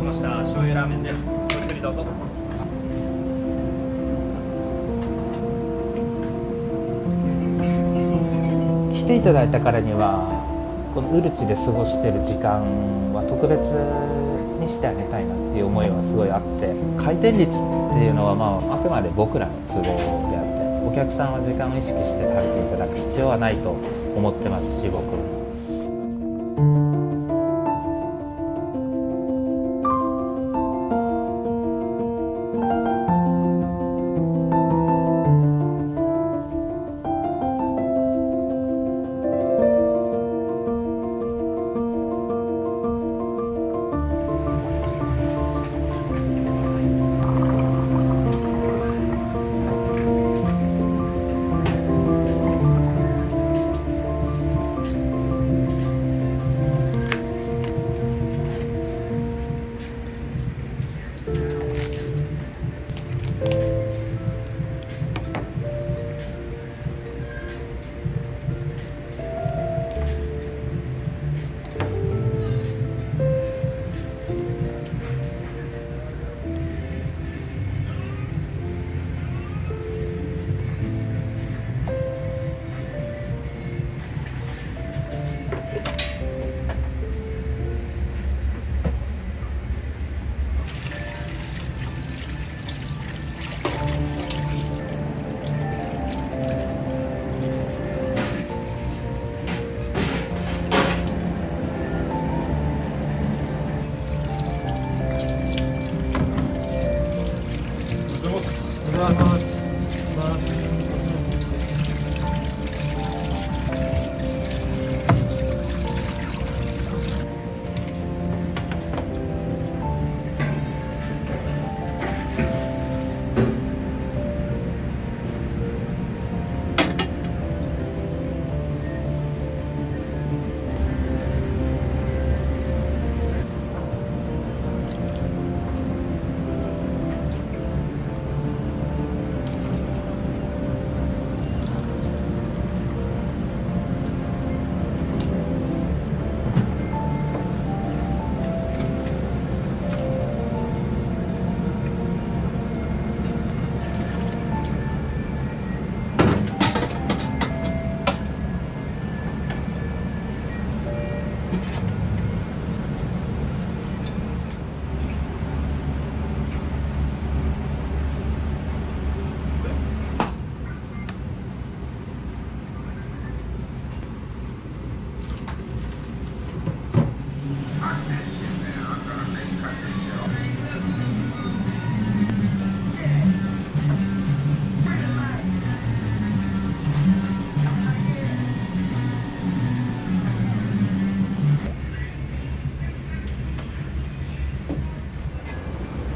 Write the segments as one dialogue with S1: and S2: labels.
S1: しました。醤油ラーメンです。ごゆっくりどうぞ。
S2: 来ていただいたからにはこのウルチで過ごしている時間は特別にしてあげたいなっていう思いはすごいあって、回転率っていうのはあくまで僕らの都合であって、お客さんは時間を意識して食べていただく必要はないと思ってますし、僕も。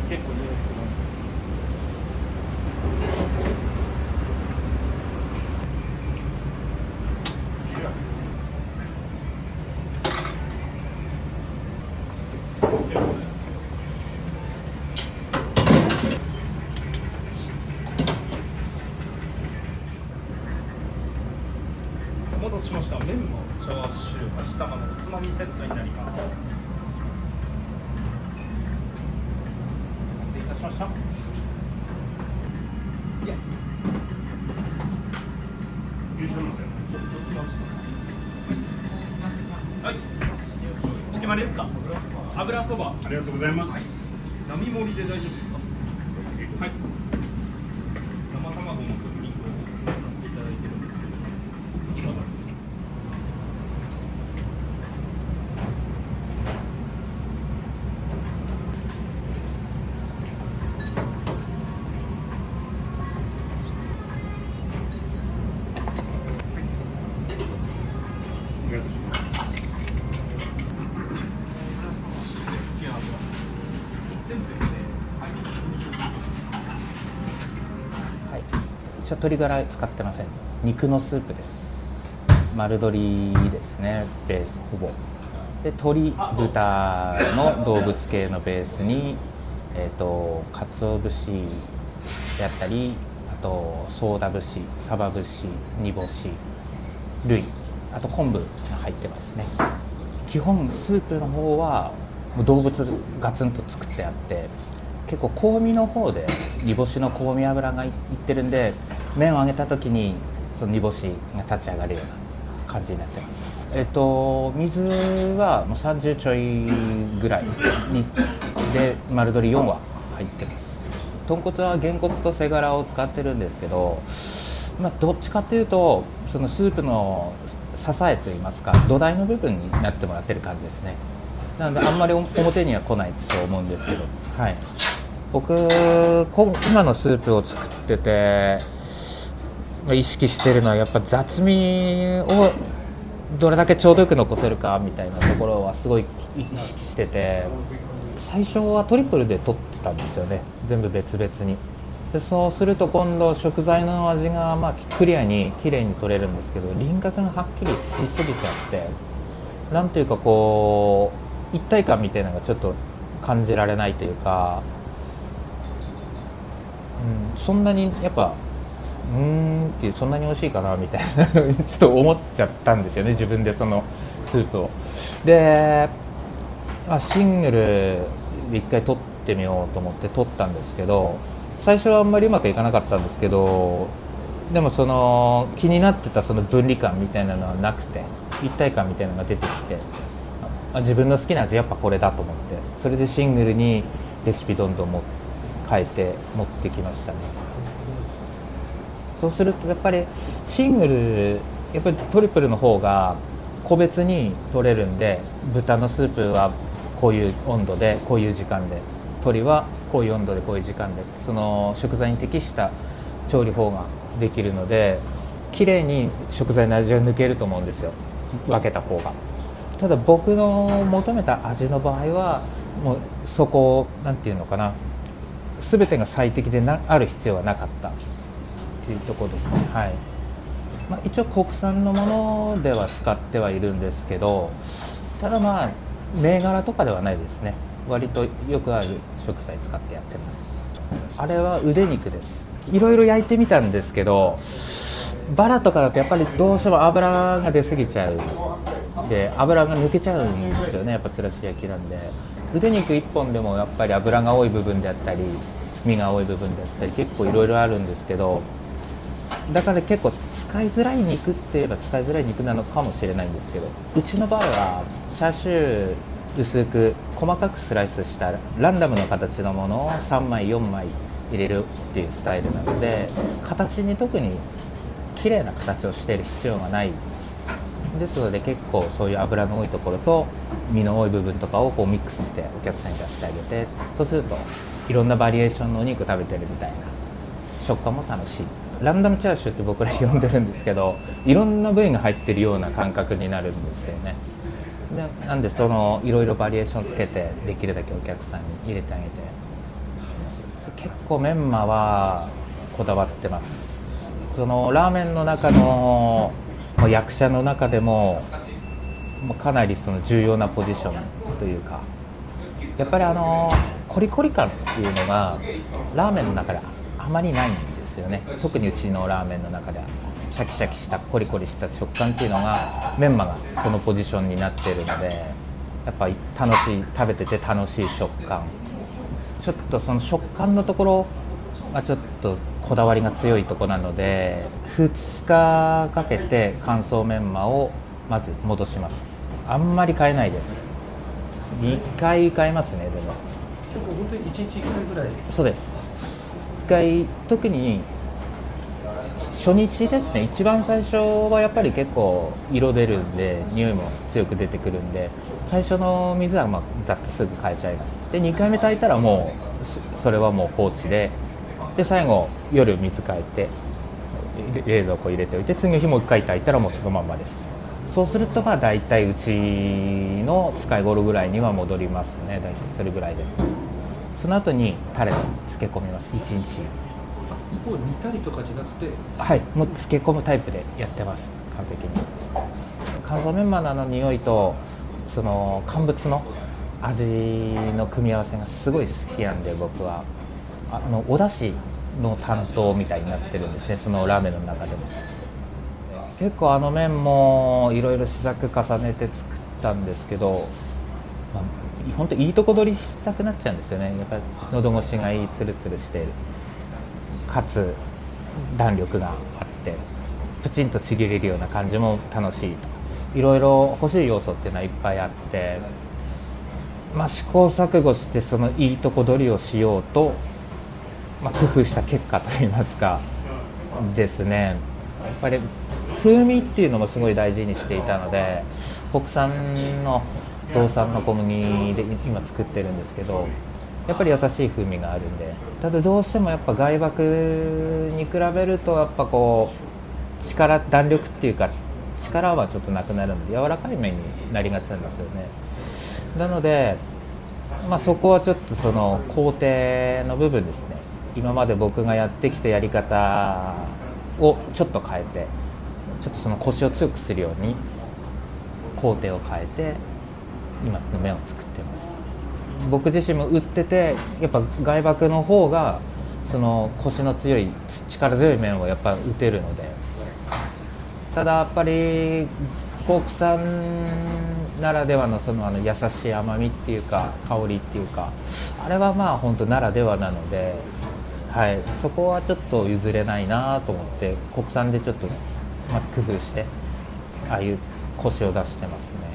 S1: 結構匂いする。お待たせしました。メンマ、チャーシュー、ハシ玉のおつまみセットになります。失礼いたしました。いや、優勝なんですよ。はい。お決まりですか。油そば。
S3: ありがとうございます。
S1: 並盛りで大丈夫ですか。はい。生卵のトッピングをお勧めさせていただいてるんですけど、いかがですか。
S3: ありがとうございます。
S2: はい、一応鶏ガラ使ってません。肉のスープです。丸鶏ですね、ベースほぼ。で鶏豚の動物系のベースに鰹節であったり、あとソーダ節、サバ節、煮干し類、あと昆布が入ってますね。基本スープの方はもう動物ガツンと作ってあって、結構香味の方で煮干しの香味油がいってるんで、麺を揚げた時にその煮干しが立ち上がるような感じになってます。水はもう30ちょいぐらいにで丸鶏4羽入ってます。豚骨はげんこつと背ガラを使ってるんですけど、どっちかっていうとそのスープの支えといいますか土台の部分になってもらってる感じですね。なのであんまり表には来ないと思うんですけど、はい、僕今のスープを作ってて意識してるのはやっぱ雑味をどれだけちょうどよく残せるかみたいなところはすごい意識してて、最初はトリプルで取ってたんですよね、全部別々に。でそうすると今度食材の味がクリアに綺麗に取れるんですけど、輪郭がはっきりしすぎちゃって、なんていうかこう一体感みたいなのがちょっと感じられないというか、そんなにやっぱっていう、そんなに美味しいかなみたいなちょっと思っちゃったんですよね、自分でそのスープを。で、シングルで一回取ってみようと思って取ったんですけど、最初はあんまりうまくいかなかったんですけど、でもその気になってたその分離感みたいなのはなくて、一体感みたいなのが出てきて、自分の好きな味やっぱこれだと思って、それでシングルにレシピどんどん変えて持ってきましたね。そうするとやっぱりシングル、やっぱりトリプルの方が個別に取れるんで、豚のスープはこういう温度でこういう時間で、鶏はこういう温度でこういう時間で、その食材に適した調理法ができるので、綺麗に食材の味が抜けると思うんですよ、分けた方が。ただ僕の求めた味の場合はもうそこをなんていうのかな、全てが最適である必要はなかったっていうところですね。はい。一応国産のものでは使ってはいるんですけど、ただ銘柄とかではないですね。割とよくある食材使ってやってます。あれは腕肉です。いろいろ焼いてみたんですけど、バラとかだとやっぱりどうしても油が出過ぎちゃうで、油が抜けちゃうんですよね、やっぱつらし焼きなんで。腕肉1本でもやっぱり油が多い部分であったり身が多い部分であったり結構いろいろあるんですけど、だから結構使いづらい肉って言えば使いづらい肉なのかもしれないんですけど、うちの場合はチャーシュー薄く細かくスライスしたランダムの形のものを3枚4枚入れるっていうスタイルなので、形に特に綺麗な形をしている必要がないですので、結構そういう油の多いところと身の多い部分とかをこうミックスしてお客さんに出してあげて、そうするといろんなバリエーションのお肉食べてるみたいな食感も楽しい。ランダムチャーシューって僕ら呼んでるんですけど、いろんな部位が入ってるような感覚になるんですよね。なんでそのいろいろバリエーションつけてできるだけお客さんに入れてあげて、結構メンマはこだわってます。そのラーメンの中の役者の中でもかなりその重要なポジションというか、やっぱりコリコリ感っていうのがラーメンの中であまりないんですよね。特にうちのラーメンの中ではシャキシャキしたコリコリした食感っていうのがメンマがそのポジションになっているので、やっぱり楽しい、食べてて楽しい食感。ちょっとその食感のところがちょっとこだわりが強いところなので、2日かけて乾燥メンマをまず戻します。あんまり買えないです。2回買えますね。でも
S3: 結構本当に1日1回ぐらい。
S2: そうです。1回、特に初日ですね。一番最初はやっぱり結構色出るんで、匂いも強く出てくるんで、最初の水はざっとすぐ変えちゃいます。で2回目炊いたらもうそれはもう放置で、最後夜水変えて冷蔵庫入れておいて、次の日もう1回炊いたらもうそのまんまです。そうするとだいたいうちの使い頃ぐらいには戻りますね。だいたいそれぐらいで、その後にタレで漬け込みます。1日
S3: もう煮たりとかじゃなくて、
S2: はい、もう漬け込むタイプでやってます。完璧に乾燥メンマの匂いとその乾物の味の組み合わせがすごい好きなんで、僕はお出汁の担当みたいになってるんですね、そのラーメンの中でも。結構麺もいろいろ試作重ねて作ったんですけど、まあ、本当いいとこ取りしたくなっちゃうんですよね。やっぱり喉越しがいい、ツルツルしている、かつ弾力があってプチンとちぎれるような感じも楽しいとか、いろいろ欲しい要素っていうのはいっぱいあって、まあ、試行錯誤してそのいいとこ取りをしようと、まあ、工夫した結果といいますかですね。やっぱり風味っていうのもすごい大事にしていたので、国産の道産の小麦で今作ってるんですけど、やっぱり優しい風味があるんで、ただどうしてもやっぱ外麦に比べるとやっぱこう弾力っていうか力はちょっとなくなるので柔らかい麺になりがちなんですよね。なので、まあ、そこはちょっとその工程の部分ですね、今まで僕がやってきたやり方をちょっと変えて、ちょっとそのコシを強くするように工程を変えて今の麺を作ってます。僕自身も打ってて、やっぱ外麦の方がそのコシの強い力強い麺をやっぱ打てるので、ただやっぱり国産ならではのその優しい甘みっていうか香りっていうか、あれはまあ本当ならではなので、はい、そこはちょっと譲れないなと思って国産でちょっとま工夫してああいうコシを出してますね。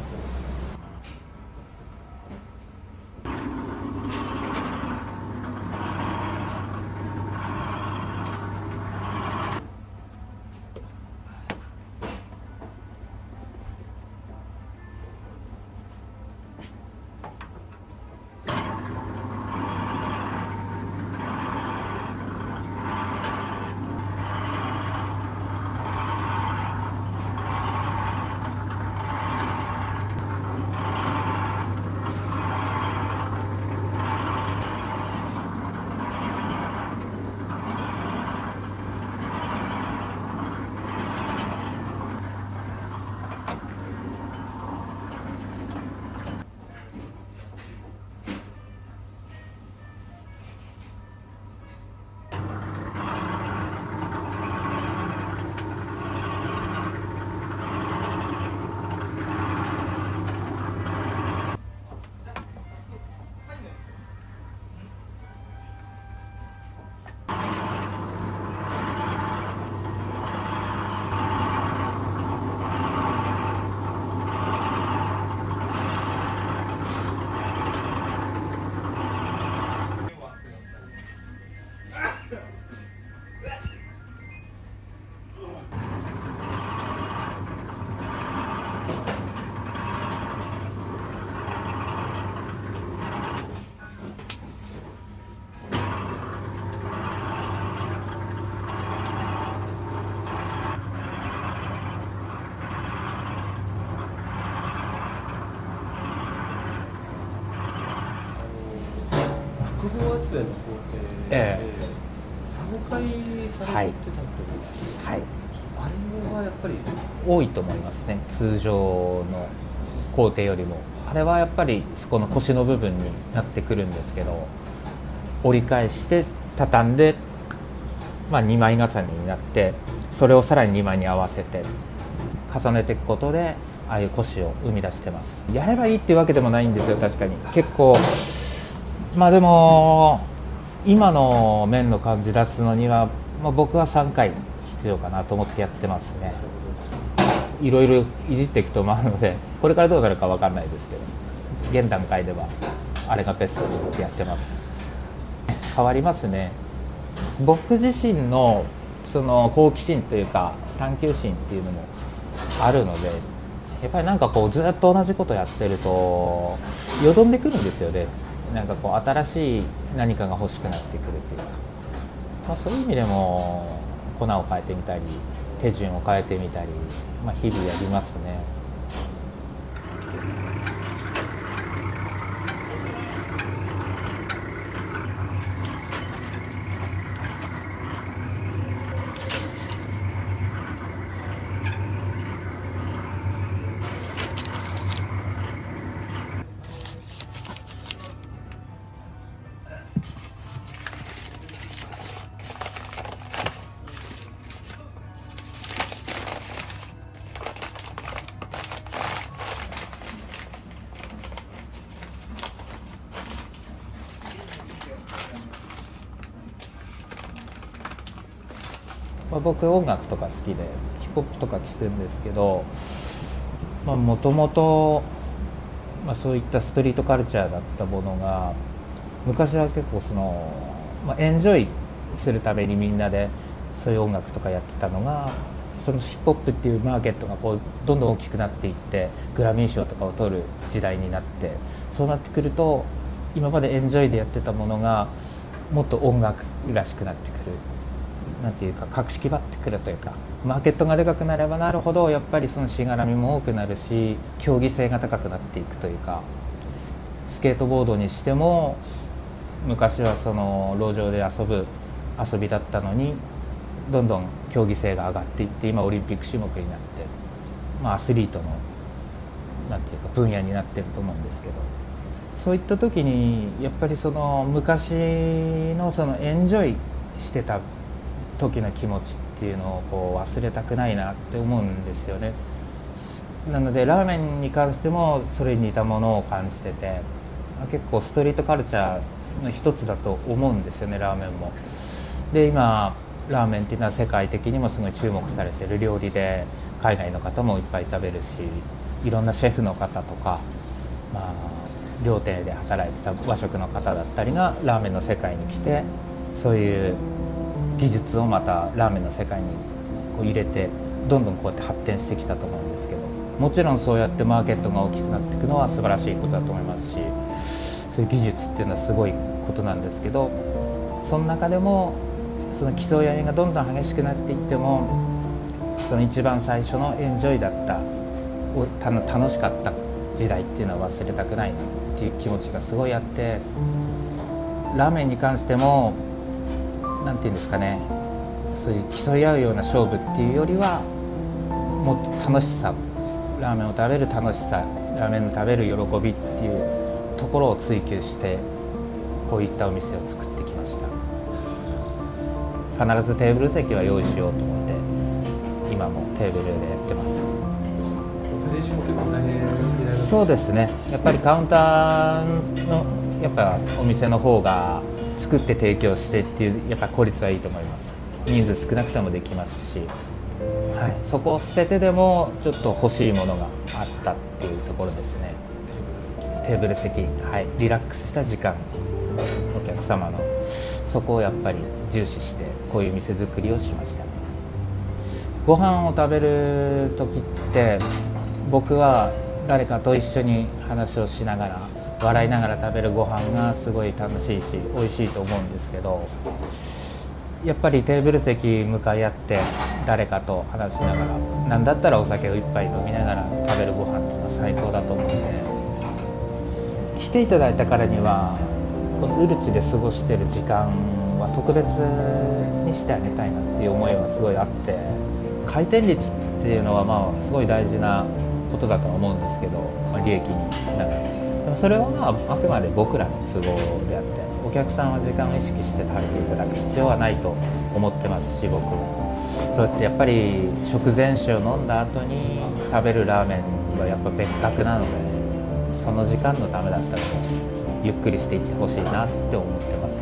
S3: 複合圧延の工程で3回されてたと思います、
S2: はい、
S3: あれはやっぱり
S2: 多いと思いますね、通常の工程よりも。あれはやっぱりそこの腰の部分になってくるんですけど、折り返して畳んで、まあ、2枚重ねになって、それをさらに2枚に合わせて重ねていくことでああいう腰を生み出してます。やればいいっていうわけでもないんですよ。確かに結構、まあでも今の麺の感じ出すのには、まあ、僕は3回必要かなと思ってやってますね。いろいろいじっていくと思うので、これからどうなるか分かんないですけど、現段階ではあれがベストと思ってやってます。変わりますね。僕自身のその好奇心というか探求心っていうのもあるので、やっぱりなんかこうずっと同じことやってるとよどんでくるんですよね。なんかこう新しい何かが欲しくなってくるっていうか、まあ、そういう意味でも粉を変えてみたり手順を変えてみたり、まあ、日々やりますね。僕音楽とか好きでヒップホップとか聴くんですけど、もともとそういったストリートカルチャーだったものが、昔は結構エンジョイするためにみんなでそういう音楽とかやってたのが、そのヒップホップっていうマーケットがどんどん大きくなっていって、グラミー賞とかを取る時代になって、そうなってくると今までエンジョイでやってたものがもっと音楽らしくなってくる、なんていうか格式ばってくるというか、マーケットがでかくなればなるほどやっぱりそのしがらみも多くなるし、競技性が高くなっていくというか、スケートボードにしても昔はその路上で遊ぶ遊びだったのに、どんどん競技性が上がっていって、今オリンピック種目になって、アスリートのなんていうか分野になってると思うんですけど、そういった時にやっぱりその昔のそのエンジョイしてた時の気持ちっていうのを忘れたくないなって思うんですよね。なのでラーメンに関してもそれに似たものを感じてて、結構ストリートカルチャーの一つだと思うんですよね、ラーメンも。で今ラーメンっていうのは世界的にもすごい注目されてる料理で、海外の方もいっぱい食べるし、いろんなシェフの方とか、料亭で働いてた和食の方だったりがラーメンの世界に来て、そういう技術をまたラーメンの世界に入れて、どんどんこうやって発展してきたと思うんですけど、もちろんそうやってマーケットが大きくなっていくのは素晴らしいことだと思いますし、そういう技術っていうのはすごいことなんですけど、その中でもその競い合いがどんどん激しくなっていっても、その一番最初のエンジョイだった楽しかった時代っていうのは忘れたくないなっていう気持ちがすごいあって、ラーメンに関してもなんていうんですかね、そういう競い合うような勝負っていうよりは、もっと楽しさ、ラーメンを食べる楽しさ、ラーメンを食べる喜びっていうところを追求して、こういったお店を作ってきました。必ずテーブル席は用意しようと思って、今もテーブルでやってます。
S3: 練習も結構大変になります。
S2: そうですね、やっぱりカウンターのやっぱお店の方が作って提供してっていう、やっぱ効率はいいと思います。人数少なくてもできますし、はい、そこを捨ててでもちょっと欲しいものがあったっていうところですね。テーブル席、はい、リラックスした時間、お客様のそこをやっぱり重視してこういう店作りをしました。ご飯を食べる時って僕は誰かと一緒に話をしながら笑いながら食べるご飯がすごい楽しいし美味しいと思うんですけど、やっぱりテーブル席向かい合って誰かと話しながら、なんだったらお酒を一杯飲みながら食べるご飯っていうのは最高だと思うので、来ていただいたからにはこのウルチで過ごしてる時間は特別にしてあげたいなっていう思いはすごいあって、回転率っていうのはすごい大事なことだとは思うんですけど、利益になる。でもそれはあくまで僕らの都合であって、お客さんは時間を意識して食べていただく必要はないと思ってますし、僕もそうやってやっぱり食前酒を飲んだ後に食べるラーメンはやっぱ別格なので、その時間のためだったらもうゆっくりしていってほしいなって思ってます。